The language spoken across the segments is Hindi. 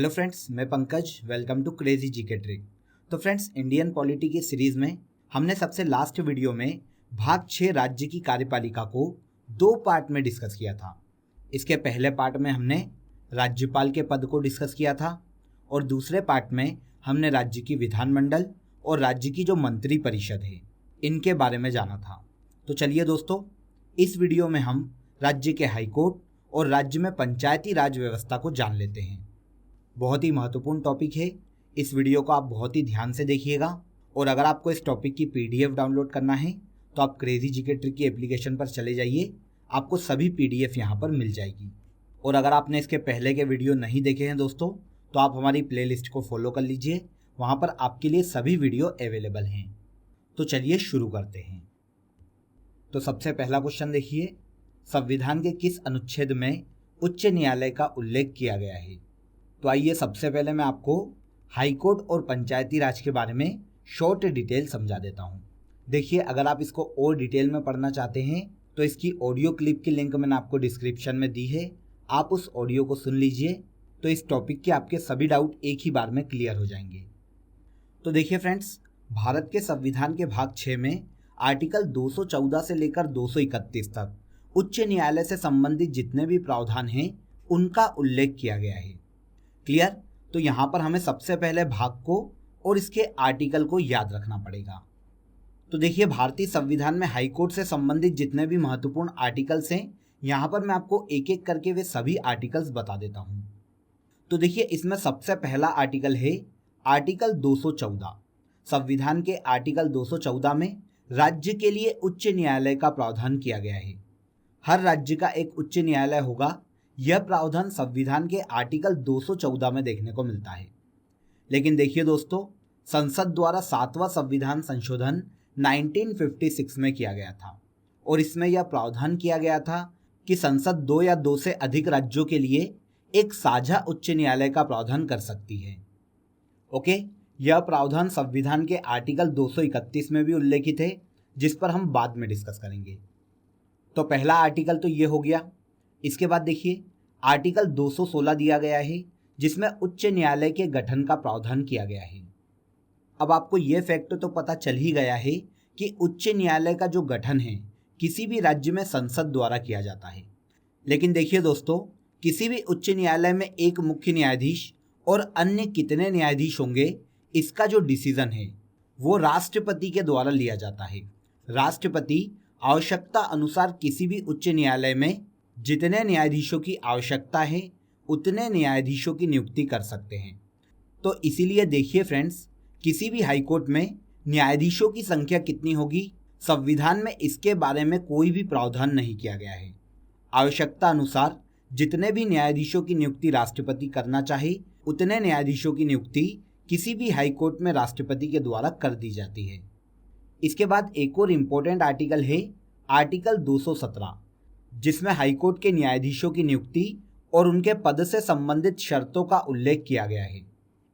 हेलो फ्रेंड्स, मैं Pankaj. Welcome to crazy GK trick. तो फ्रेंड्स, इंडियन पॉलिटी की सीरीज में हमने सबसे लास्ट वीडियो में भाग 6 राज्य की कार्यपालिका को 2 पार्ट में डिस्कस किया था। इसके पहले पार्ट में हमने राज्यपाल के पद को डिस्कस किया था और दूसरे पार्ट में हमने राज्य की विधानमंडल और राज्य की जो मंत्री परिषद है इनके बारे में जाना था। तो चलिए दोस्तों, इस वीडियो में हम राज्य के हाईकोर्ट और राज्य में पंचायती राज व्यवस्था को जान लेते हैं। बहुत ही महत्वपूर्ण टॉपिक है, इस वीडियो को आप बहुत ही ध्यान से देखिएगा। और अगर आपको इस टॉपिक की पीडीएफ डाउनलोड करना है तो आप क्रेजी जीके ट्रिक की एप्लीकेशन पर चले जाइए, आपको सभी पीडीएफ यहाँ पर मिल जाएगी। और अगर आपने इसके पहले के वीडियो नहीं देखे हैं दोस्तों, तो आप हमारी प्लेलिस्ट को फॉलो कर लीजिए, वहाँ पर आपके लिए सभी वीडियो अवेलेबल हैं। तो चलिए शुरू करते हैं। तो सबसे पहला क्वेश्चन देखिए, संविधान के किस अनुच्छेद में उच्च न्यायालय का उल्लेख किया गया है? तो आइए सबसे पहले मैं आपको हाईकोर्ट और पंचायती राज के बारे में शॉर्ट डिटेल समझा देता हूँ। देखिए, अगर आप इसको और डिटेल में पढ़ना चाहते हैं तो इसकी ऑडियो क्लिप की लिंक मैंने आपको डिस्क्रिप्शन में दी है, आप उस ऑडियो को सुन लीजिए, तो इस टॉपिक के आपके सभी डाउट एक ही बार में क्लियर हो जाएंगे। तो देखिए फ्रेंड्स, भारत के संविधान के भाग 6 में आर्टिकल 214 से लेकर 231 तक उच्च न्यायालय से संबंधित जितने भी प्रावधान हैं उनका उल्लेख किया गया है। क्लियर? तो यहाँ पर हमें सबसे पहले भाग को और इसके आर्टिकल को याद रखना पड़ेगा। तो देखिए, भारतीय संविधान में हाईकोर्ट से संबंधित जितने भी महत्वपूर्ण आर्टिकल्स हैं, यहाँ पर मैं आपको एक एक करके वे सभी आर्टिकल्स बता देता हूँ। तो देखिए, इसमें सबसे पहला आर्टिकल है आर्टिकल 214। संविधान के आर्टिकल 214 में राज्य के लिए उच्च न्यायालय का प्रावधान किया गया है। हर राज्य का एक उच्च न्यायालय होगा। यह प्रावधान संविधान के आर्टिकल 214 में देखने को मिलता है। लेकिन देखिए दोस्तों, संसद द्वारा 7वां संविधान संशोधन 1956 में किया गया था और इसमें यह प्रावधान किया गया था कि संसद 2 या 2 से अधिक राज्यों के लिए एक साझा उच्च न्यायालय का प्रावधान कर सकती है। ओके, यह प्रावधान संविधान के आर्टिकल 231 में भी उल्लेखित है, जिस पर हम बाद में डिस्कस करेंगे। तो पहला आर्टिकल तो ये हो गया। इसके बाद देखिए, आर्टिकल 216 दिया गया है, जिसमें उच्च न्यायालय के गठन का प्रावधान किया गया है। अब आपको ये फैक्ट तो पता चल ही गया है कि उच्च न्यायालय का जो गठन है किसी भी राज्य में संसद द्वारा किया जाता है। लेकिन देखिए दोस्तों, किसी भी उच्च न्यायालय में एक मुख्य न्यायाधीश और अन्य कितने न्यायाधीश होंगे, इसका जो डिसीजन है वो राष्ट्रपति के द्वारा लिया जाता है। राष्ट्रपति आवश्यकता अनुसार किसी भी उच्च न्यायालय में जितने न्यायाधीशों की आवश्यकता है उतने न्यायाधीशों की नियुक्ति कर सकते हैं। तो इसीलिए देखिए फ्रेंड्स, किसी भी हाईकोर्ट में न्यायाधीशों की संख्या कितनी होगी, संविधान में इसके बारे में कोई भी प्रावधान नहीं किया गया है। आवश्यकता अनुसार जितने भी न्यायाधीशों की नियुक्ति राष्ट्रपति करना चाहे उतने न्यायाधीशों की नियुक्ति किसी भी हाईकोर्ट में राष्ट्रपति के द्वारा कर दी जाती है। इसके बाद एक और इम्पोर्टेंट आर्टिकल है आर्टिकल 217, जिसमें हाईकोर्ट के न्यायाधीशों की नियुक्ति और उनके पद से संबंधित शर्तों का उल्लेख किया गया है।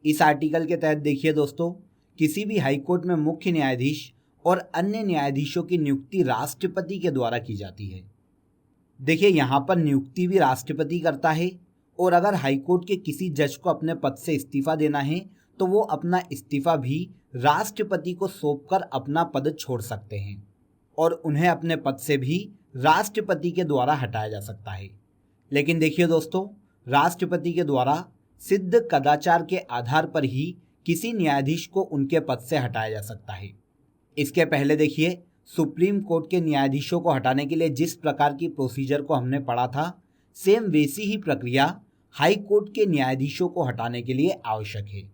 इस आर्टिकल के तहत देखिए दोस्तों, किसी भी हाईकोर्ट में मुख्य न्यायाधीश और अन्य न्यायाधीशों की नियुक्ति राष्ट्रपति के द्वारा की जाती है। देखिए, यहाँ पर नियुक्ति भी राष्ट्रपति करता है और अगर हाईकोर्ट के किसी जज को अपने पद से इस्तीफा देना है तो वो अपना इस्तीफा भी राष्ट्रपति को सौंपकर अपना पद छोड़ सकते हैं और उन्हें अपने पद से भी राष्ट्रपति के द्वारा हटाया जा सकता है। लेकिन देखिए दोस्तों, राष्ट्रपति के द्वारा सिद्ध कदाचार के आधार पर ही किसी न्यायाधीश को उनके पद से हटाया जा सकता है। इसके पहले देखिए, सुप्रीम कोर्ट के न्यायाधीशों को हटाने के लिए जिस प्रकार की प्रोसीजर को हमने पढ़ा था, सेम वैसी ही प्रक्रिया हाई कोर्ट के न्यायाधीशों को हटाने के लिए आवश्यक है।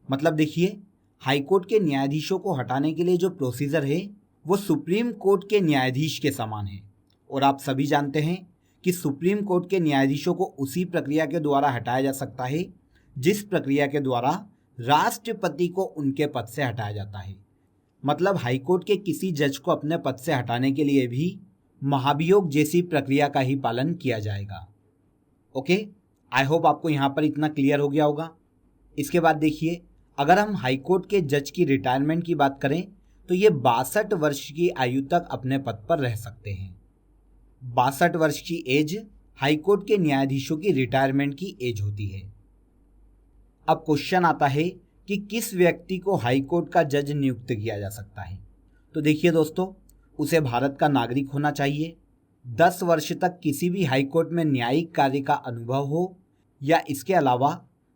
मतलब देखिए, हाई कोर्ट के न्यायाधीशों को हटाने के लिए जो प्रोसीजर है वो सुप्रीम कोर्ट के न्यायाधीश के समान है। और आप सभी जानते हैं कि सुप्रीम कोर्ट के न्यायाधीशों को उसी प्रक्रिया के द्वारा हटाया जा सकता है जिस प्रक्रिया के द्वारा राष्ट्रपति को उनके पद से हटाया जाता है। मतलब हाईकोर्ट के किसी जज को अपने पद से हटाने के लिए भी महाभियोग जैसी प्रक्रिया का ही पालन किया जाएगा। ओके, आई होप आपको यहाँ पर इतना क्लियर हो गया होगा। इसके बाद देखिए, अगर हम हाईकोर्ट के जज की रिटायरमेंट की बात करें तो ये 62 वर्ष की आयु तक अपने पद पर रह सकते हैं। 62 वर्ष की एज हाईकोर्ट के न्यायाधीशों की रिटायरमेंट की एज होती है। अब क्वेश्चन आता है कि किस व्यक्ति को हाई कोर्ट का जज नियुक्त किया जा सकता है। तो देखिए दोस्तों, उसे भारत का नागरिक होना चाहिए, 10 वर्ष तक किसी भी हाई कोर्ट में न्यायिक कार्य का अनुभव हो, या इसके अलावा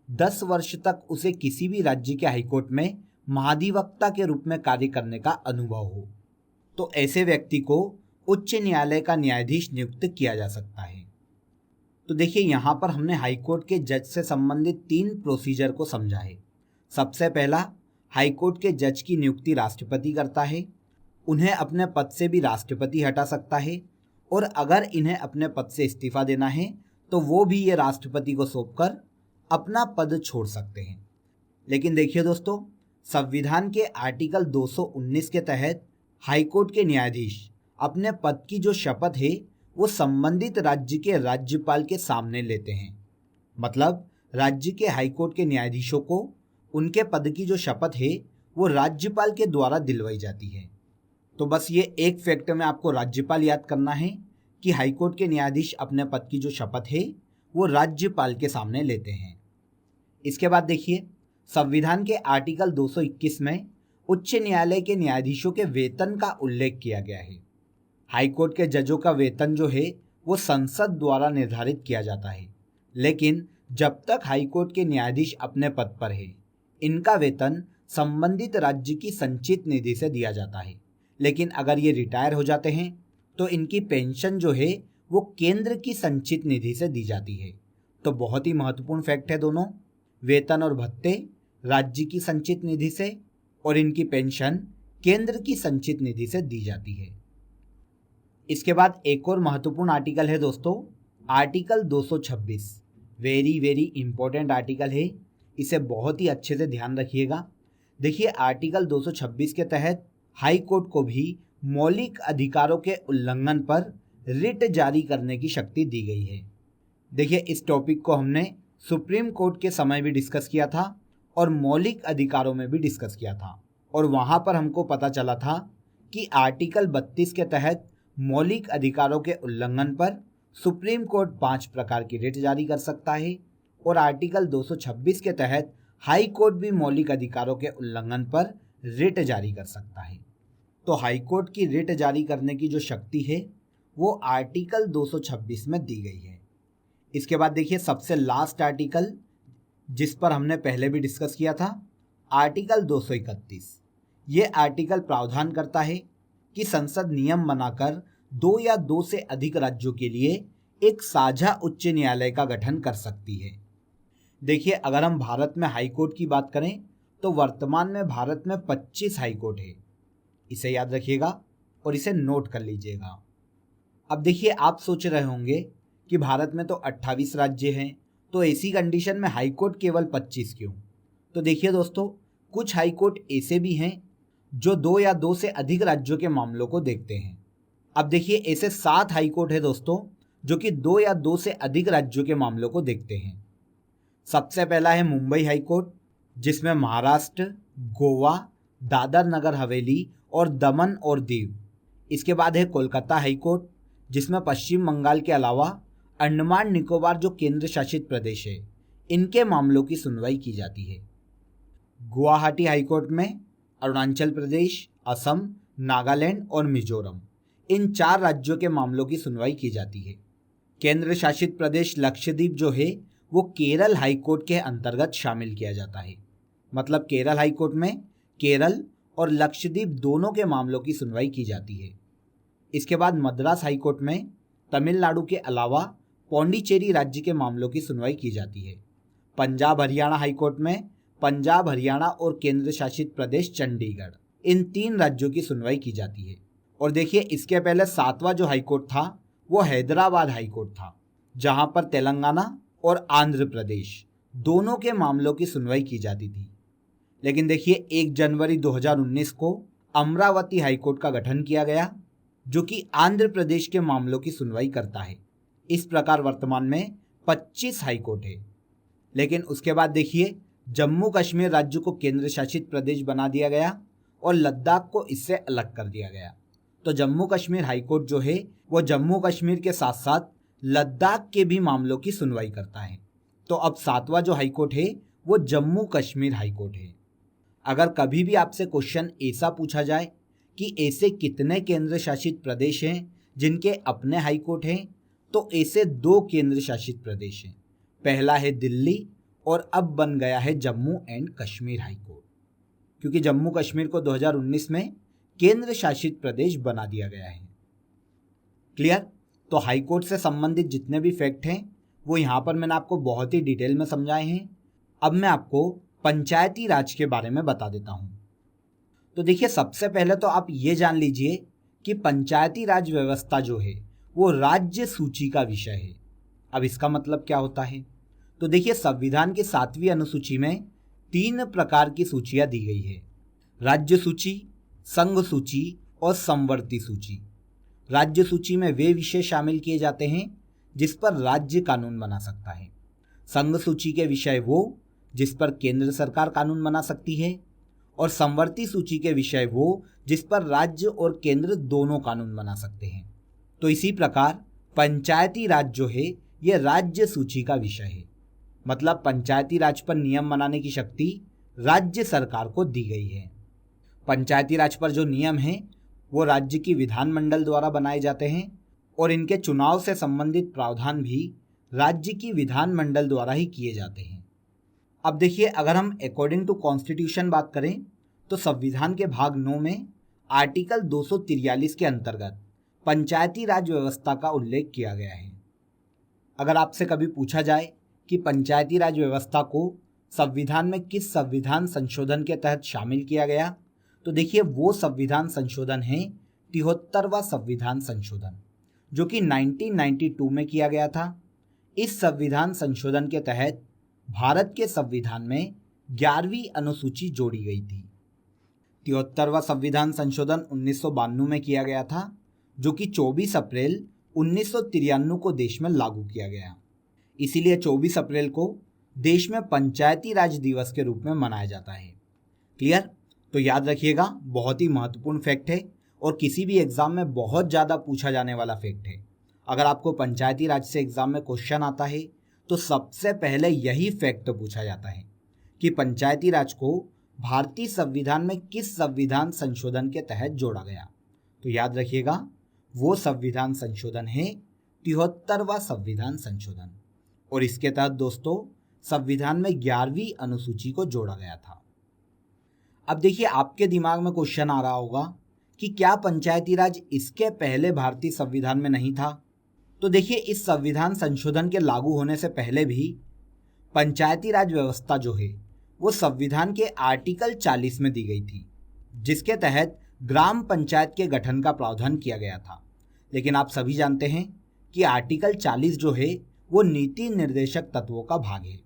10 वर्ष तक उसे किसी भी राज्य के हाई कोर्ट में महाधिवक्ता के रूप में कार्य करने का अनुभव हो। तो ऐसे व्यक्ति को उच्च न्यायालय का न्यायाधीश नियुक्त किया जा सकता है। तो देखिए, यहाँ पर हमने हाई कोर्ट के जज से संबंधित 3 प्रोसीजर को समझा है। सबसे पहला, हाई कोर्ट के जज की नियुक्ति राष्ट्रपति करता है। उन्हें अपने पद से भी राष्ट्रपति हटा सकता है, और अगर इन्हें अपने पद से इस्तीफा देना है तो वो भी ये राष्ट्रपति को सौंपकर अपना पद छोड़ सकते हैं। लेकिन देखिए दोस्तों, संविधान के आर्टिकल 219 के तहत हाई कोर्ट के न्यायाधीश अपने पद की जो शपथ है वो संबंधित राज्य के राज्यपाल के सामने लेते हैं। मतलब राज्य के हाई कोर्ट के न्यायाधीशों को उनके पद की जो शपथ है वो राज्यपाल के द्वारा दिलवाई जाती है। तो बस ये एक फैक्ट में आपको राज्यपाल याद करना है कि हाई कोर्ट के न्यायाधीश अपने पद की जो शपथ है वो राज्यपाल के सामने लेते हैं। इसके बाद देखिए, संविधान के आर्टिकल 221 में उच्च न्यायालय के न्यायाधीशों के वेतन का उल्लेख किया गया है। हाई कोर्ट के जजों का वेतन जो है वो संसद द्वारा निर्धारित किया जाता है, लेकिन जब तक हाई कोर्ट के न्यायाधीश अपने पद पर है इनका वेतन संबंधित राज्य की संचित निधि से दिया जाता है। लेकिन अगर ये रिटायर हो जाते हैं तो इनकी पेंशन जो है वो केंद्र की संचित निधि से दी जाती है। तो बहुत ही महत्वपूर्ण फैक्ट है दोनों, वेतन और भत्ते राज्य की संचित निधि से और इनकी पेंशन केंद्र की संचित निधि से दी जाती है। इसके बाद एक और महत्वपूर्ण आर्टिकल है दोस्तों, आर्टिकल 226। वेरी इंपॉर्टेंट आर्टिकल है, इसे बहुत ही अच्छे से ध्यान रखिएगा। देखिए, आर्टिकल 226 के तहत हाई कोर्ट को भी मौलिक अधिकारों के उल्लंघन पर रिट जारी करने की शक्ति दी गई है। देखिए, इस टॉपिक को हमने सुप्रीम कोर्ट के समय भी डिस्कस किया था और मौलिक अधिकारों में भी डिस्कस किया था, और वहाँ पर हमको पता चला था कि आर्टिकल 32 के तहत मौलिक अधिकारों के उल्लंघन पर सुप्रीम कोर्ट 5 प्रकार की रिट जारी कर सकता है, और आर्टिकल 226 के तहत हाई कोर्ट भी मौलिक अधिकारों के उल्लंघन पर रिट जारी कर सकता है। तो हाई कोर्ट की रिट जारी करने की जो शक्ति है वो आर्टिकल 226 में दी गई है। इसके बाद देखिए, सबसे लास्ट आर्टिकल जिस पर हमने पहले भी डिस्कस किया था, आर्टिकल 231। ये आर्टिकल प्रावधान करता है कि संसद नियम बनाकर 2 या 2 से अधिक राज्यों के लिए एक साझा उच्च न्यायालय का गठन कर सकती है। देखिए, अगर हम भारत में हाई कोर्ट की बात करें तो वर्तमान में भारत में 25 हाई कोर्ट है। इसे याद रखिएगा और इसे नोट कर लीजिएगा। अब देखिए, आप सोच रहे होंगे कि भारत में तो 28 राज्य हैं, तो ऐसी कंडीशन में हाई कोर्ट केवल 25 क्यों? तो देखिए दोस्तों, कुछ हाई कोर्ट ऐसे भी हैं जो 2 या 2 से अधिक राज्यों के मामलों को देखते हैं। अब देखिए, ऐसे 7 हाई कोर्ट है दोस्तों जो कि 2 या 2 से अधिक राज्यों के मामलों को देखते हैं। सबसे पहला है मुंबई हाई कोर्ट, जिसमें महाराष्ट्र, गोवा, दादर नगर हवेली और दमन और दीव। इसके बाद है कोलकाता हाई कोर्ट, जिसमें पश्चिम बंगाल के अलावा अंडमान निकोबार जो केंद्र शासित प्रदेश है इनके मामलों की सुनवाई की जाती है। गुवाहाटी हाई कोर्ट में अरुणाचल प्रदेश, असम, नागालैंड और मिजोरम, इन 4 राज्यों के मामलों की सुनवाई की जाती है। केंद्र शासित प्रदेश लक्षद्वीप जो है वो केरल हाई कोर्ट के अंतर्गत शामिल किया जाता है। मतलब केरल हाई कोर्ट में केरल और लक्षद्वीप दोनों के मामलों की सुनवाई की जाती है। इसके बाद मद्रास हाई कोर्ट में तमिलनाडु के अलावा पौंडीचेरी राज्य के मामलों की सुनवाई की जाती है। पंजाब हरियाणा हाई कोर्ट में पंजाब, हरियाणा और केंद्र शासित प्रदेश चंडीगढ़, इन 3 राज्यों की सुनवाई की जाती है। और देखिए, इसके पहले 7वां जो हाई कोर्ट था वो हैदराबाद हाई कोर्ट था, जहां पर तेलंगाना और आंध्र प्रदेश दोनों के मामलों की सुनवाई की जाती थी। लेकिन देखिए, 1 जनवरी 2019 को अमरावती हाई कोर्ट का गठन किया गया, जो कि आंध्र प्रदेश के मामलों की सुनवाई करता है। इस प्रकार वर्तमान में 25 हाई कोर्ट है। लेकिन उसके बाद देखिए, जम्मू कश्मीर राज्य को केंद्र शासित प्रदेश बना दिया गया और लद्दाख को इससे अलग कर दिया गया। तो जम्मू कश्मीर हाई कोर्ट जो है वो जम्मू कश्मीर के साथ साथ लद्दाख के भी मामलों की सुनवाई करता है। तो अब 7वां जो हाई कोर्ट है वो जम्मू कश्मीर हाई कोर्ट है। अगर कभी भी आपसे क्वेश्चन ऐसा पूछा जाए कि ऐसे कितने केंद्र शासित प्रदेश हैं जिनके अपने हाई कोर्ट हैं, तो ऐसे 2 केंद्र शासित प्रदेश हैं। पहला है दिल्ली और अब बन गया है Jammu and Kashmir high court, क्योंकि जम्मू कश्मीर को 2019 में केंद्र शासित प्रदेश बना दिया गया है। क्लियर? तो हाई कोर्ट से संबंधित जितने भी फैक्ट हैं वो यहाँ पर मैंने आपको बहुत ही डिटेल में समझाए हैं। अब मैं आपको पंचायती राज के बारे में बता देता हूँ। तो देखिए, सबसे पहले तो आप ये जान लीजिए कि पंचायती राज व्यवस्था जो है वो राज्य सूची का विषय है। अब इसका मतलब क्या होता है? तो देखिए, संविधान की 7वीं अनुसूची में 3 प्रकार की सूचियां दी गई है: राज्य सूची, संघ सूची और समवर्ती सूची। राज्य सूची में वे विषय शामिल किए जाते हैं जिस पर राज्य कानून बना सकता है। संघ सूची के विषय वो जिस पर केंद्र सरकार कानून बना सकती है, और समवर्ती सूची के विषय वो जिस पर राज्य और केंद्र दोनों कानून बना सकते हैं। तो इसी प्रकार पंचायती राज जो है ये राज्य सूची का विषय है। मतलब पंचायती राज पर नियम बनाने की शक्ति राज्य सरकार को दी गई है। पंचायती राज पर जो नियम हैं वो राज्य की विधानमंडल द्वारा बनाए जाते हैं और इनके चुनाव से संबंधित प्रावधान भी राज्य की विधानमंडल द्वारा ही किए जाते हैं। अब देखिए, अगर हम अकॉर्डिंग टू कॉन्स्टिट्यूशन बात करें तो संविधान के भाग 9 में आर्टिकल 243 के अंतर्गत पंचायती राज व्यवस्था का उल्लेख किया गया है। अगर आपसे कभी पूछा जाए कि पंचायती राज व्यवस्था को संविधान में किस संविधान संशोधन के तहत शामिल किया गया, तो देखिए वो संविधान संशोधन है 73वां संविधान संशोधन, जो कि 1992 में किया गया था। इस संविधान संशोधन के तहत भारत के संविधान में 11वीं अनुसूची जोड़ी गई थी। 73वां संविधान संशोधन 1992 में किया गया था, जो कि 24 अप्रैल 1993 को देश में लागू किया गया। इसीलिए 24 अप्रैल को देश में पंचायती राज दिवस के रूप में मनाया जाता है। क्लियर? तो याद रखिएगा, बहुत ही महत्वपूर्ण फैक्ट है और किसी भी एग्जाम में बहुत ज़्यादा पूछा जाने वाला फैक्ट है। अगर आपको पंचायती राज से एग्जाम में क्वेश्चन आता है तो सबसे पहले यही फैक्ट पूछा जाता है कि पंचायती राज को भारतीय संविधान में किस संविधान संशोधन के तहत जोड़ा गया। तो याद रखिएगा, वो संविधान संशोधन है 73वां संविधान संशोधन, और इसके तहत दोस्तों संविधान में 11वीं अनुसूची को जोड़ा गया था। अब देखिए, आपके दिमाग में क्वेश्चन आ रहा होगा कि क्या पंचायती राज इसके पहले भारतीय संविधान में नहीं था? तो देखिए, इस संविधान संशोधन के लागू होने से पहले भी पंचायती राज व्यवस्था जो है वो संविधान के आर्टिकल 40 में दी गई थी, जिसके तहत ग्राम पंचायत के गठन का प्रावधान किया गया था। लेकिन आप सभी जानते हैं कि आर्टिकल 40 जो है वो नीति निर्देशक तत्वों का भाग है,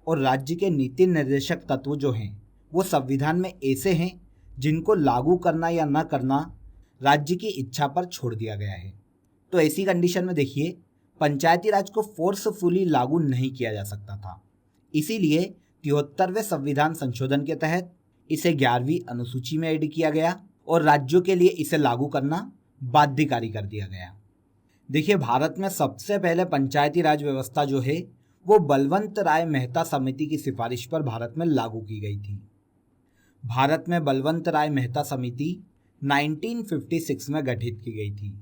और राज्य के नीति निर्देशक तत्व जो हैं वो संविधान में ऐसे हैं जिनको लागू करना या न करना राज्य की इच्छा पर छोड़ दिया गया है। तो ऐसी कंडीशन में देखिए, पंचायती राज को फोर्सफुली लागू नहीं किया जा सकता था। इसीलिए 73वें संविधान संशोधन के तहत इसे 11वीं अनुसूची में ऐड किया गया और राज्यों के लिए इसे लागू करना बाध्यकारी कर दिया गया। देखिए, भारत में सबसे पहले पंचायती राज व्यवस्था जो है वो बलवंत राय मेहता समिति की सिफारिश पर भारत में लागू की गई थी। भारत में बलवंत राय मेहता समिति 1956 में गठित की गई थी,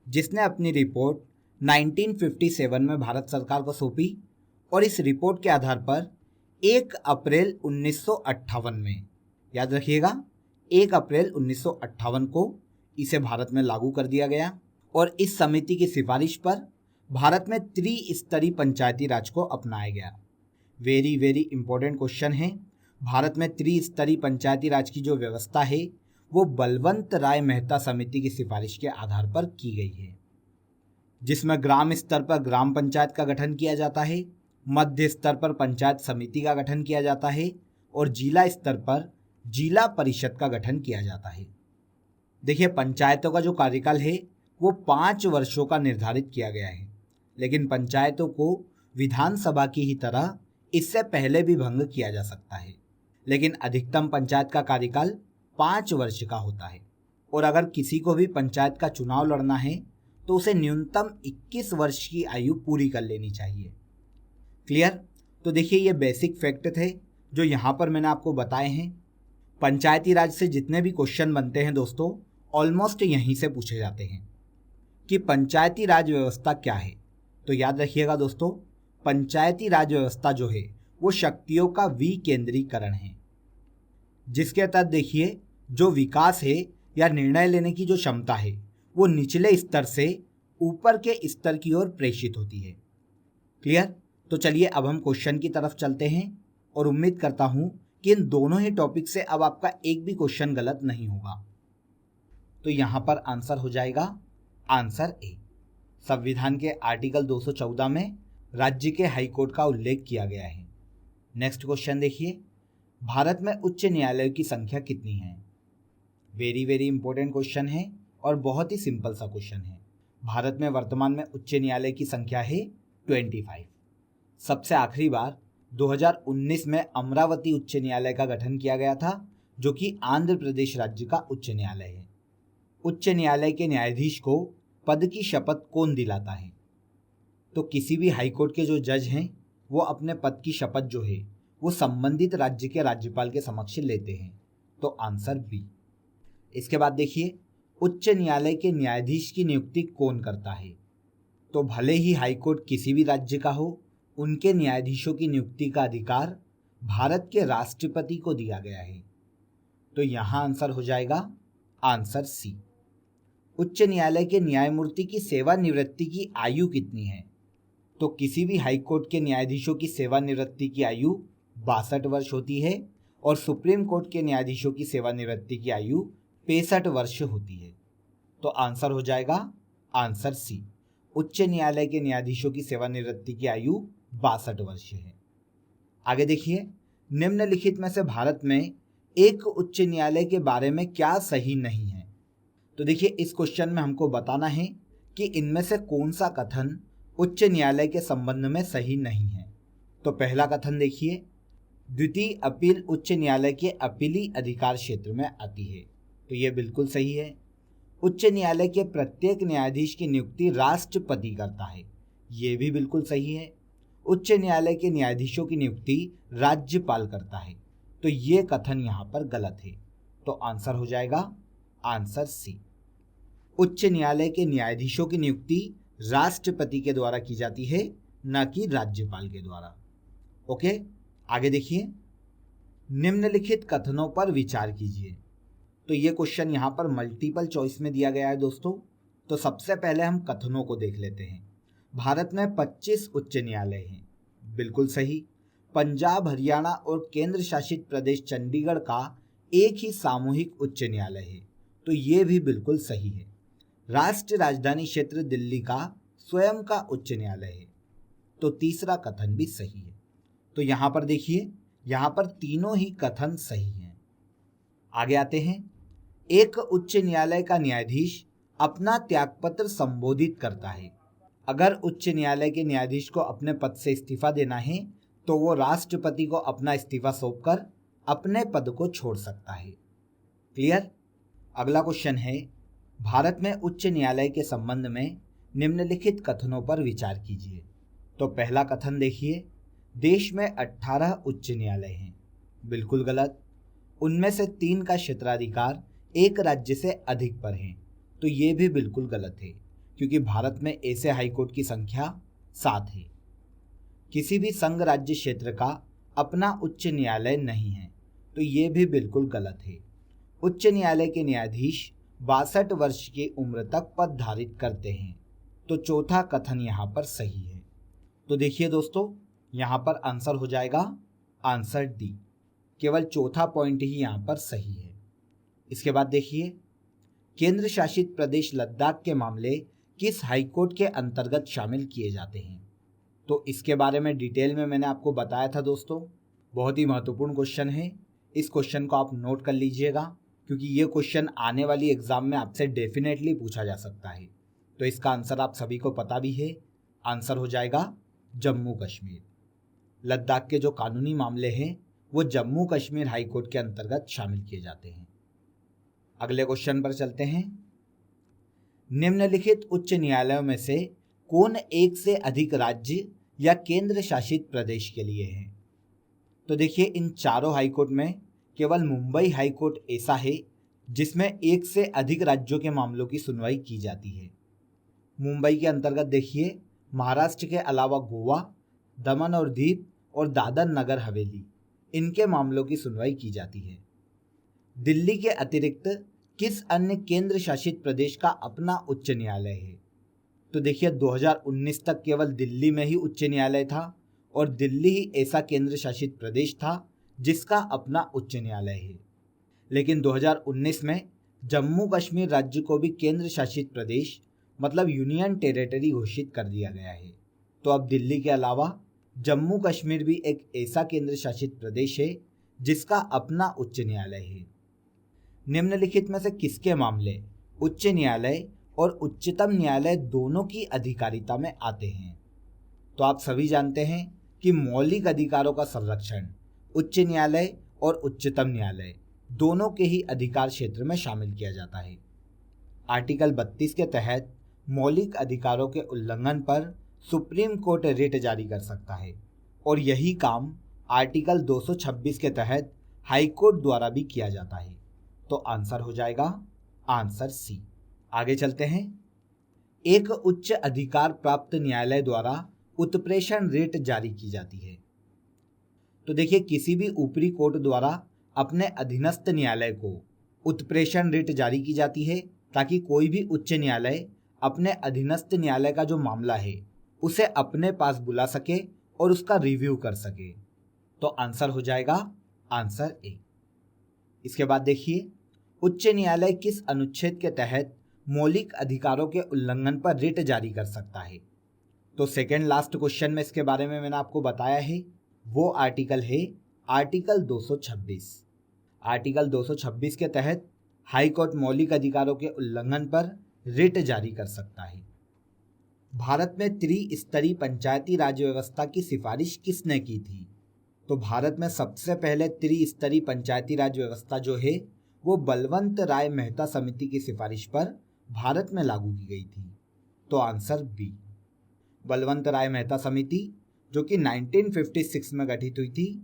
जिसने अपनी रिपोर्ट 1957 में भारत सरकार को सौंपी, और इस रिपोर्ट के आधार पर 1 अप्रैल 1958 में, याद रखिएगा 1 अप्रैल 1958 को इसे भारत में लागू कर दिया गया। और इस समिति की सिफारिश पर भारत में त्रिस्तरीय पंचायती राज को अपनाया गया। वेरी वेरी इंपॉर्टेंट क्वेश्चन है। भारत में त्रिस्तरीय पंचायती राज की जो व्यवस्था है वो बलवंत राय मेहता समिति की सिफारिश के आधार पर की गई है, जिसमें ग्राम स्तर पर ग्राम पंचायत का गठन किया जाता है, मध्य स्तर पर पंचायत समिति का गठन किया जाता है और जिला स्तर पर जिला परिषद का गठन किया जाता है। देखिए, पंचायतों का जो कार्यकाल है वो 5 वर्षों का निर्धारित किया गया है, लेकिन पंचायतों को विधानसभा की ही तरह इससे पहले भी भंग किया जा सकता है, लेकिन अधिकतम पंचायत का कार्यकाल 5 वर्ष का होता है। और अगर किसी को भी पंचायत का चुनाव लड़ना है तो उसे न्यूनतम 21 वर्ष की आयु पूरी कर लेनी चाहिए। क्लियर? तो देखिए ये बेसिक फैक्ट थे जो यहाँ पर मैंने आपको बताए हैं। पंचायती राज से जितने भी क्वेश्चन बनते हैं दोस्तों, ऑलमोस्ट यहीं से पूछे जाते हैं कि पंचायती राज व्यवस्था क्या है। तो याद रखिएगा दोस्तों, पंचायती राज व्यवस्था जो है वो शक्तियों का विकेंद्रीकरण है, जिसके तहत देखिए जो विकास है या निर्णय लेने की जो क्षमता है वो निचले स्तर से ऊपर के स्तर की ओर प्रेषित होती है। क्लियर? तो चलिए अब हम क्वेश्चन की तरफ चलते हैं और उम्मीद करता हूं कि इन दोनों ही टॉपिक से अब आपका एक भी क्वेश्चन गलत नहीं होगा। तो यहां पर आंसर हो जाएगा आंसर ए। संविधान के आर्टिकल 214 में राज्य के हाईकोर्ट का उल्लेख किया गया है। नेक्स्ट क्वेश्चन देखिए, भारत में उच्च न्यायालयों की संख्या कितनी है? वेरी वेरी इंपॉर्टेंट क्वेश्चन है और बहुत ही सिंपल सा क्वेश्चन है। भारत में वर्तमान में उच्च न्यायालय की संख्या है 25। सबसे आखिरी बार 2019 में अमरावती उच्च न्यायालय का गठन किया गया था, जो कि आंध्र प्रदेश राज्य का उच्च न्यायालय है। उच्च न्यायालय के न्यायाधीश को पद की शपथ कौन दिलाता है? तो किसी भी हाईकोर्ट के जो जज हैं वो अपने पद की शपथ जो है वो संबंधित राज्य के राज्यपाल के समक्ष लेते हैं। तो आंसर बी। इसके बाद देखिए, उच्च न्यायालय के न्यायाधीश की नियुक्ति कौन करता है? तो भले ही हाईकोर्ट किसी भी राज्य का हो, उनके न्यायाधीशों की नियुक्ति का अधिकार भारत के राष्ट्रपति को दिया गया है। तो यहां आंसर हो जाएगा आंसर सी। उच्च न्यायालय के न्यायमूर्ति की सेवानिवृत्ति की आयु कितनी है? तो किसी भी हाईकोर्ट के न्यायाधीशों की सेवानिवृत्ति की आयु 62 वर्ष होती है और सुप्रीम कोर्ट के न्यायाधीशों की सेवानिवृत्ति की आयु 65 वर्ष होती है। तो आंसर हो जाएगा आंसर सी। उच्च न्यायालय के न्यायाधीशों की सेवानिवृत्ति की आयु 62 वर्ष है। आगे देखिए, निम्नलिखित में से भारत में एक उच्च न्यायालय के बारे में क्या सही नहीं है? तो देखिए इस क्वेश्चन में हमको बताना है कि इनमें से कौन सा कथन उच्च न्यायालय के संबंध में सही नहीं है। तो पहला कथन देखिए, द्वितीय अपील उच्च न्यायालय के अपीली अधिकार क्षेत्र में आती है। तो ये बिल्कुल सही है। उच्च न्यायालय के प्रत्येक न्यायाधीश की नियुक्ति राष्ट्रपति करता है। ये भी बिल्कुल सही है। उच्च न्यायालय के न्यायाधीशों की नियुक्ति राज्यपाल करता है। तो ये कथन यहाँ पर गलत है। तो आंसर हो जाएगा आंसर सी। उच्च न्यायालय के न्यायाधीशों की नियुक्ति राष्ट्रपति के द्वारा की जाती है, न कि राज्यपाल के द्वारा। ओके, आगे देखिए, निम्नलिखित कथनों पर विचार कीजिए। तो ये क्वेश्चन यहाँ पर मल्टीपल चॉइस में दिया गया है दोस्तों। तो सबसे पहले हम कथनों को देख लेते हैं। भारत में 25 उच्च न्यायालय हैं। बिल्कुल सही। पंजाब, हरियाणा और केंद्र शासित प्रदेश चंडीगढ़ का एक ही सामूहिक उच्च न्यायालय है। तो ये भी बिल्कुल सही है। राष्ट्रीय राजधानी क्षेत्र दिल्ली का स्वयं का उच्च न्यायालय है। तो तीसरा कथन भी सही है। तो यहाँ पर देखिए, यहाँ पर तीनों ही कथन सही हैं। आगे आते हैं। एक उच्च न्यायालय का न्यायाधीश अपना त्यागपत्र संबोधित करता है। अगर उच्च न्यायालय के न्यायाधीश को अपने पद से इस्तीफा देना है तो वो राष्ट्रपति को अपना इस्तीफा सौंपकर अपने पद को छोड़ सकता है। क्लियर? अगला क्वेश्चन है, भारत में उच्च न्यायालय के संबंध में निम्नलिखित कथनों पर विचार कीजिए। तो पहला कथन देखिए, देश में 18 उच्च न्यायालय हैं। बिल्कुल गलत। उनमें से 3 का क्षेत्राधिकार एक राज्य से अधिक पर है। तो ये भी बिल्कुल गलत है, क्योंकि भारत में ऐसे हाईकोर्ट की संख्या 7 है। किसी भी संघ राज्य क्षेत्र का अपना उच्च न्यायालय नहीं है। तो ये भी बिल्कुल गलत है। उच्च न्यायालय के न्यायाधीश 62 वर्ष की उम्र तक पद धारित करते हैं। तो चौथा कथन यहाँ पर सही है। तो देखिए दोस्तों, यहाँ पर आंसर हो जाएगा आंसर डी। केवल चौथा पॉइंट ही यहाँ पर सही है। इसके बाद देखिए, केंद्र शासित प्रदेश लद्दाख के मामले किस हाईकोर्ट के अंतर्गत शामिल किए जाते हैं? तो इसके बारे में डिटेल में मैंने आपको बताया था दोस्तों। बहुत ही महत्वपूर्ण क्वेश्चन है। इस क्वेश्चन को आप नोट कर लीजिएगा, क्योंकि ये क्वेश्चन आने वाली एग्जाम में आपसे डेफिनेटली पूछा जा सकता है। तो इसका आंसर आप सभी को पता भी है। आंसर हो जाएगा जम्मू कश्मीर। लद्दाख के जो कानूनी मामले हैं वो जम्मू कश्मीर हाईकोर्ट के अंतर्गत शामिल किए जाते हैं। अगले क्वेश्चन पर चलते हैं। निम्नलिखित उच्च न्यायालयों में से कौन एक से अधिक राज्य या केंद्र शासित प्रदेश के लिए है। तो देखिए इन चारों हाईकोर्ट में केवल मुंबई हाईकोर्ट ऐसा है जिसमें एक से अधिक राज्यों के मामलों की सुनवाई की जाती है। मुंबई के अंतर्गत देखिए महाराष्ट्र के अलावा गोवा, दमन और दीव और दादर नगर हवेली, इनके मामलों की सुनवाई की जाती है। दिल्ली के अतिरिक्त किस अन्य केंद्र शासित प्रदेश का अपना उच्च न्यायालय है? तो देखिए 2019 तक केवल दिल्ली में ही उच्च न्यायालय था और दिल्ली ही ऐसा केंद्र शासित प्रदेश था जिसका अपना उच्च न्यायालय है। लेकिन 2019 में जम्मू कश्मीर राज्य को भी केंद्र शासित प्रदेश मतलब यूनियन टेरिटरी घोषित कर दिया गया है। तो अब दिल्ली के अलावा जम्मू कश्मीर भी एक ऐसा केंद्र शासित प्रदेश है जिसका अपना उच्च न्यायालय है। निम्नलिखित में से किसके मामले उच्च न्यायालय और उच्चतम न्यायालय दोनों की अधिकारिता में आते हैं? तो आप सभी जानते हैं कि मौलिक अधिकारों का संरक्षण उच्च न्यायालय और उच्चतम न्यायालय दोनों के ही अधिकार क्षेत्र में शामिल किया जाता है। आर्टिकल 32 के तहत मौलिक अधिकारों के उल्लंघन पर सुप्रीम कोर्ट रिट जारी कर सकता है और यही काम आर्टिकल 226 के तहत हाई कोर्ट द्वारा भी किया जाता है। तो आंसर हो जाएगा आंसर सी। आगे चलते हैं। एक उच्च अधिकार प्राप्त न्यायालय द्वारा उत्प्रेषण रिट जारी की जाती है। तो देखिए किसी भी ऊपरी कोर्ट द्वारा अपने अधीनस्थ न्यायालय को उत्प्रेषण रिट जारी की जाती है ताकि कोई भी उच्च न्यायालय अपने अधीनस्थ न्यायालय का जो मामला है उसे अपने पास बुला सके और उसका रिव्यू कर सके। तो आंसर हो जाएगा आंसर ए। इसके बाद देखिए उच्च न्यायालय किस अनुच्छेद के तहत मौलिक अधिकारों के उल्लंघन पर रिट जारी कर सकता है? तो सेकेंड लास्ट क्वेश्चन में इसके बारे में मैंने आपको बताया है, वो आर्टिकल है आर्टिकल 226। आर्टिकल 226 के तहत हाई कोर्ट मौलिक अधिकारों के उल्लंघन पर रिट जारी कर सकता है। भारत में त्रिस्तरीय पंचायती राज व्यवस्था की सिफारिश किसने की थी? तो भारत में सबसे पहले त्रिस्तरीय पंचायती राज व्यवस्था जो है वो बलवंत राय मेहता समिति की सिफारिश पर भारत में लागू की गई थी। तो आंसर बी। बलवंत राय मेहता समिति जो कि 1956 में गठित हुई थी,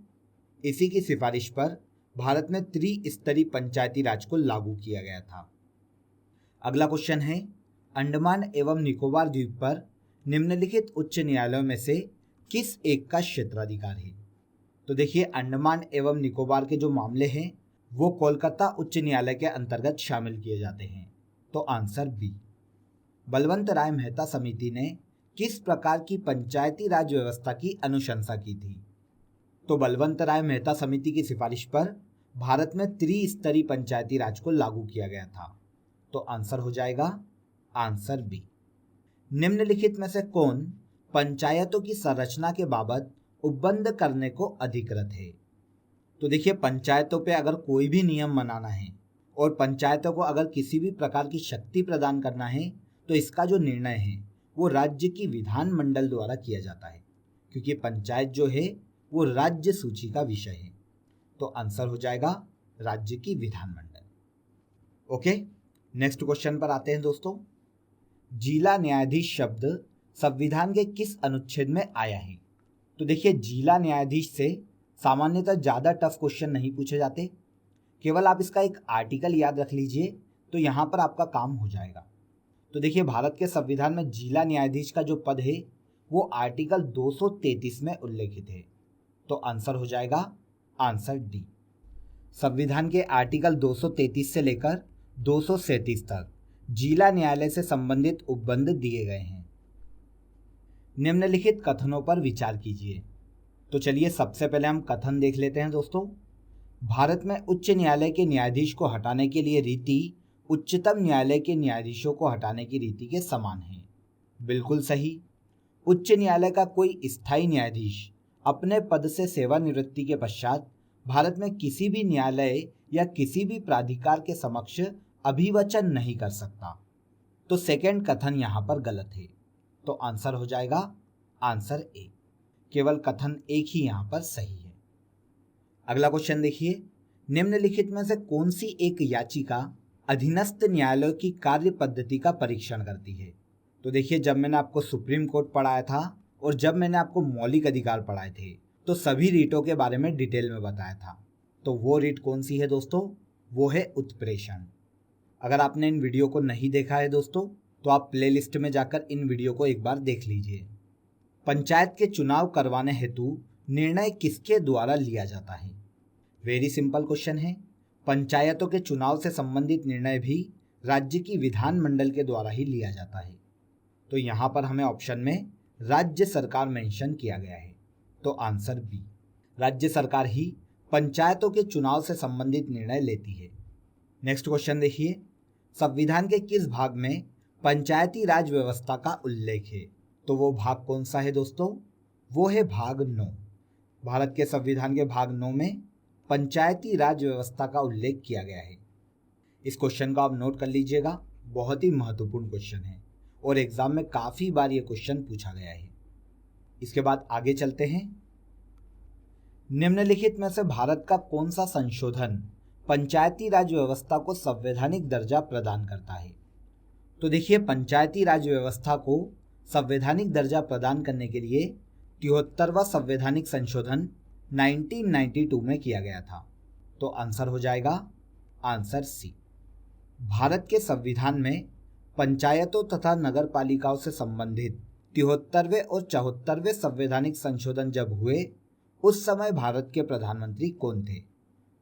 इसी की सिफारिश पर भारत में त्रिस्तरीय पंचायती राज को लागू किया गया था। अगला क्वेश्चन है अंडमान एवं निकोबार द्वीप पर निम्नलिखित उच्च न्यायालयों में से किस एक का क्षेत्राधिकार है? तो देखिए अंडमान एवं निकोबार के जो मामले हैं वो कोलकाता उच्च न्यायालय के अंतर्गत शामिल किए जाते हैं। तो आंसर बी। बलवंत राय मेहता समिति ने किस प्रकार की पंचायती राज व्यवस्था की अनुशंसा की थी? तो बलवंत राय मेहता समिति की सिफारिश पर भारत में त्रिस्तरीय पंचायती राज को लागू किया गया था। तो आंसर हो जाएगा आंसर बी। निम्नलिखित में से कौन पंचायतों की संरचना के बाबत उपबंध करने को अधिकृत है? तो देखिए पंचायतों पे अगर कोई भी नियम बनाना है और पंचायतों को अगर किसी भी प्रकार की शक्ति प्रदान करना है तो इसका जो निर्णय है वो राज्य की विधानमंडल द्वारा किया जाता है, क्योंकि पंचायत जो है वो राज्य सूची का विषय है। तो आंसर हो जाएगा राज्य की विधानमंडल। ओके, नेक्स्ट क्वेश्चन पर आते हैं दोस्तों। जिला न्यायाधीश शब्द संविधान के किस अनुच्छेद में आया है? तो देखिए जिला न्यायाधीश से सामान्यतः ज़्यादा टफ क्वेश्चन नहीं पूछे जाते, केवल आप इसका एक आर्टिकल याद रख लीजिए तो यहाँ पर आपका काम हो जाएगा। तो देखिए भारत के संविधान में जिला न्यायाधीश का जो पद है वो आर्टिकल 233 में उल्लेखित है। तो आंसर हो जाएगा आंसर डी। संविधान के आर्टिकल 233 से लेकर 237 तक जिला न्यायालय से संबंधित उपबंध दिए गए हैं। निम्नलिखित कथनों पर विचार कीजिए। तो चलिए सबसे पहले हम कथन देख लेते हैं दोस्तों। भारत में उच्च न्यायालय के न्यायाधीश को हटाने के लिए रीति उच्चतम न्यायालय के न्यायाधीशों को हटाने की रीति के समान है। बिल्कुल सही। उच्च न्यायालय का कोई स्थायी न्यायाधीश अपने पद से सेवानिवृत्ति के पश्चात भारत में किसी भी न्यायालय या किसी भी प्राधिकार के समक्ष अभिवचन नहीं कर सकता। तो सेकंड कथन यहाँ पर गलत है। तो आंसर हो जाएगा आंसर ए। केवल कथन एक ही यहाँ पर सही है। अगला क्वेश्चन देखिए, निम्नलिखित में से कौन सी एक याचिका अधीनस्थ न्यायालय की कार्य पद्धति का परीक्षण करती है? तो देखिए जब मैंने आपको सुप्रीम कोर्ट पढ़ाया था और जब मैंने आपको मौलिक अधिकार पढ़ाए थे तो सभी रीटों के बारे में डिटेल में बताया था। तो वो रीट कौन सी है दोस्तों? वो है उत्प्रेषण। अगर आपने इन वीडियो को नहीं देखा है दोस्तों तो आप प्लेलिस्ट में जाकर इन वीडियो को एक बार देख लीजिए। पंचायत के चुनाव करवाने हेतु निर्णय किसके द्वारा लिया जाता है? वेरी सिंपल क्वेश्चन है। पंचायतों के चुनाव से संबंधित निर्णय भी राज्य की विधानमंडल के द्वारा ही लिया जाता है। तो यहाँ पर हमें ऑप्शन में राज्य सरकार मेंशन किया गया है। तो आंसर बी, राज्य सरकार ही पंचायतों के चुनाव से संबंधित निर्णय लेती है। नेक्स्ट क्वेश्चन देखिए, संविधान के किस भाग में पंचायती राज व्यवस्था का उल्लेख है? तो वो भाग कौन सा है दोस्तों? वो है भाग 9। भारत के संविधान के भाग 9 में पंचायती राज व्यवस्था का उल्लेख किया गया है। इस क्वेश्चन को आप नोट कर लीजिएगा, बहुत ही महत्वपूर्ण क्वेश्चन है और एग्जाम में काफी बार ये क्वेश्चन पूछा गया है। इसके बाद आगे चलते हैं। निम्नलिखित में से भारत का कौन सा संशोधन पंचायती राज व्यवस्था को संवैधानिक दर्जा प्रदान करता है? तो देखिए, पंचायती राज व्यवस्था को संवैधानिक दर्जा प्रदान करने के लिए 73वां संवैधानिक संशोधन 1992 में किया गया था। तो आंसर हो जाएगा आंसर सी। भारत के संविधान में पंचायतों तथा नगर पालिकाओं से संबंधित 73वें और 74वें संवैधानिक संशोधन जब हुए उस समय भारत के प्रधानमंत्री कौन थे?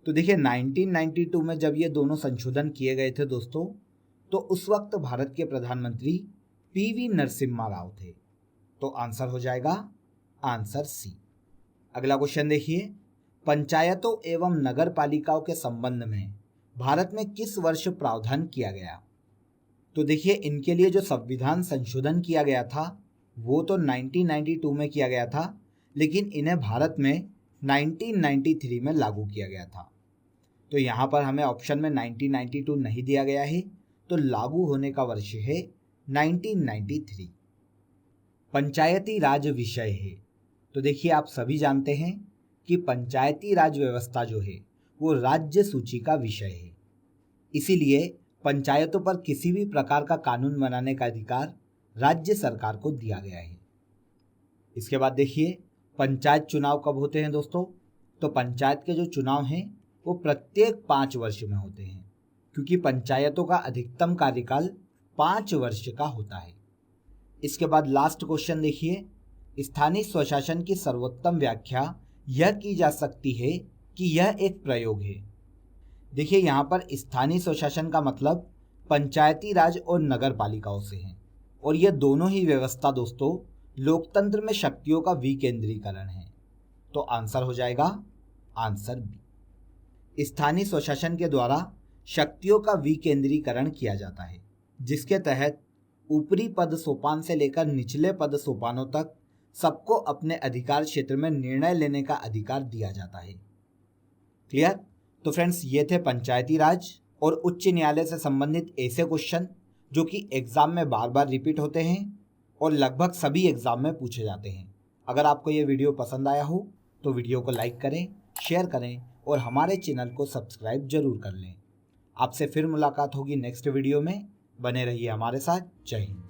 तो देखिए, 1992 में जब ये दोनों संशोधन किए गए थे दोस्तों, तो उस वक्त भारत के प्रधानमंत्री पीवी नरसिम्हा राव थे। तो आंसर हो जाएगा आंसर सी। अगला क्वेश्चन देखिए, पंचायतों एवं नगर पालिकाओं के संबंध में भारत में किस वर्ष प्रावधान किया गया? तो देखिए, इनके लिए जो संविधान संशोधन किया गया था वो तो 1992 में किया गया था, लेकिन इन्हें भारत में 1993 में लागू किया गया था। तो यहाँ पर हमें ऑप्शन में 1992 नहीं दिया गया है, तो लागू होने का वर्ष है 1993। पंचायती राज विषय है। तो देखिए, आप सभी जानते हैं कि पंचायती राज व्यवस्था जो है वो राज्य सूची का विषय है। इसीलिए पंचायतों पर किसी भी प्रकार का कानून बनाने का अधिकार राज्य सरकार को दिया गया है। इसके बाद देखिए, पंचायत चुनाव कब होते हैं दोस्तों? तो पंचायत के जो चुनाव हैं वो प्रत्येक 5 वर्ष में होते हैं, क्योंकि पंचायतों का अधिकतम कार्यकाल 5 वर्ष का होता है। इसके बाद लास्ट क्वेश्चन देखिए, स्थानीय स्वशासन की सर्वोत्तम व्याख्या यह की जा सकती है कि यह एक प्रयोग है। देखिए, यहाँ पर स्थानीय स्वशासन का मतलब पंचायती राज और नगर पालिकाओं से है, और यह दोनों ही व्यवस्था दोस्तों लोकतंत्र में शक्तियों का विकेंद्रीकरण है। तो आंसर हो जाएगा आंसर बी। स्थानीय स्वशासन के द्वारा शक्तियों का विकेंद्रीकरण किया जाता है, जिसके तहत ऊपरी पद सोपान से लेकर निचले पद सोपानों तक सबको अपने अधिकार क्षेत्र में निर्णय लेने का अधिकार दिया जाता है। क्लियर? तो फ्रेंड्स, ये थे पंचायती राज और उच्च न्यायालय से संबंधित ऐसे क्वेश्चन जो कि एग्जाम में बार बार रिपीट होते हैं और लगभग सभी एग्जाम में पूछे जाते हैं। अगर आपको ये वीडियो पसंद आया हो तो वीडियो को लाइक करें, शेयर करें और हमारे चैनल को सब्सक्राइब जरूर कर लें। आपसे फिर मुलाकात होगी नेक्स्ट वीडियो में। बने रहिए हमारे साथ। जय हिंद।